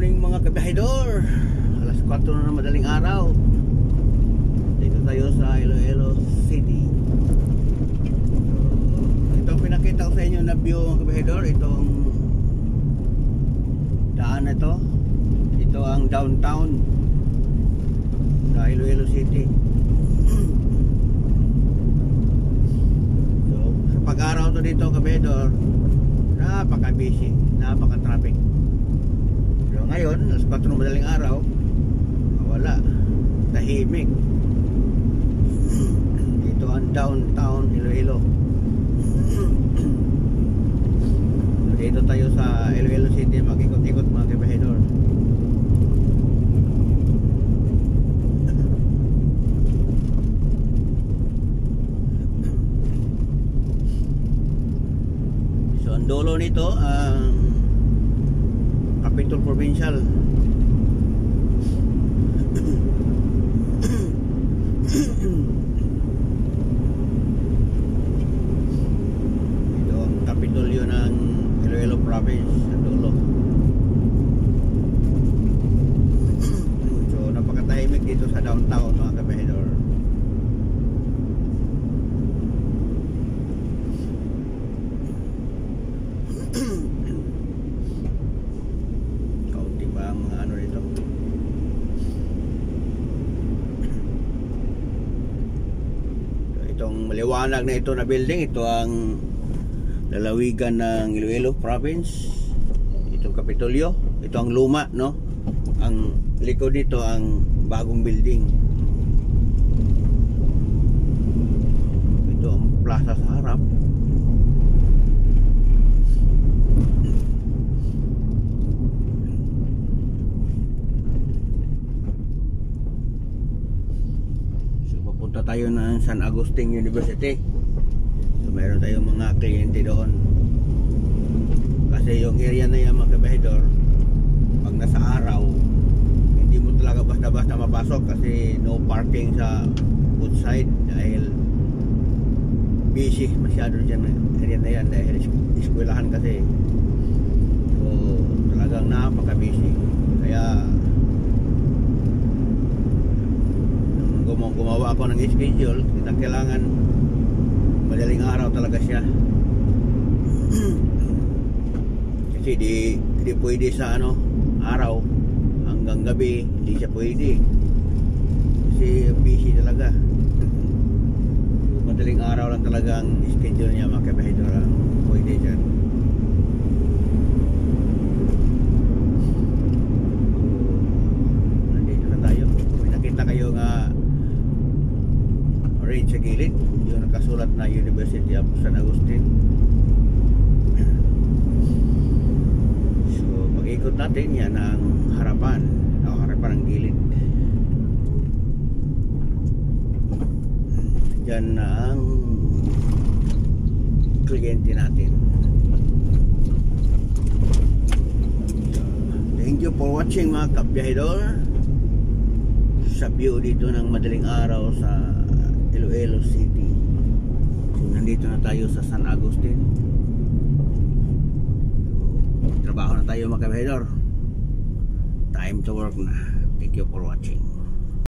morning mga kabahidor. Alas 4 na ng madaling araw. Dito tayo sa Iloilo City. So, itong pinakita ko sa inyo na view mga kabahidor. Itong daan na to. Ito ang downtown sa Iloilo City. So, sa pag-araw to dito kabahidor, napaka-busy, napaka-traffic. Pero ngayon, alas 4 ng madaling araw, wala, tahimik. Dito ang downtown Iloilo. Dito tayo sa Iloilo City, mag-ikot-ikot mga kabahidor. So ang dulo nito ang Capitol Provincial. Ito ang Kapitolyo ng Iloilo Province sa dulo. So napakatahimik dito sa downtown mga kabahidor. Kaunti ba ang mga ano rito? Itong maliwanag na ito na building, ito ang lalawigan ng Iloilo Province. Itong Kapitolyo, ito ang luma, no? Ang likod nito ang bagong building. Ito ang plaza sa harap. Punta tayo ng San Agustin University. So meron tayong mga kliyente doon. Kasi yung area na yan mga kabahidor, pag nasa araw, hindi mo talaga basta-basta mapasok kasi no parking sa both side dahil busy masyado dyan area na yan dahil eskwelahan kasi. So talagang napaka-busy. Kaya gumawa ako ng schedule, kailangan madaling araw talaga siya. Kasi di pwede sa araw hanggang gabi, hindi siya pwede kasi busy talaga. Madaling araw lang talaga ang schedule niya mga kabahidor, pwede dyan. Nandito na tayo. May nakita kayo nga rin sa gilid, yung nakasulat na University of San Agustin. So pag-ikot natin yan ang harapan ng gilid. Yan na ang kliyente natin. So, thank you for watching mga kabiyahidor sa view dito ng madaling araw sa Iloilo City. So nandito na tayo sa San Agustin. So trabaho na tayo mga kabahidor. Time to work na. Thank you for watching.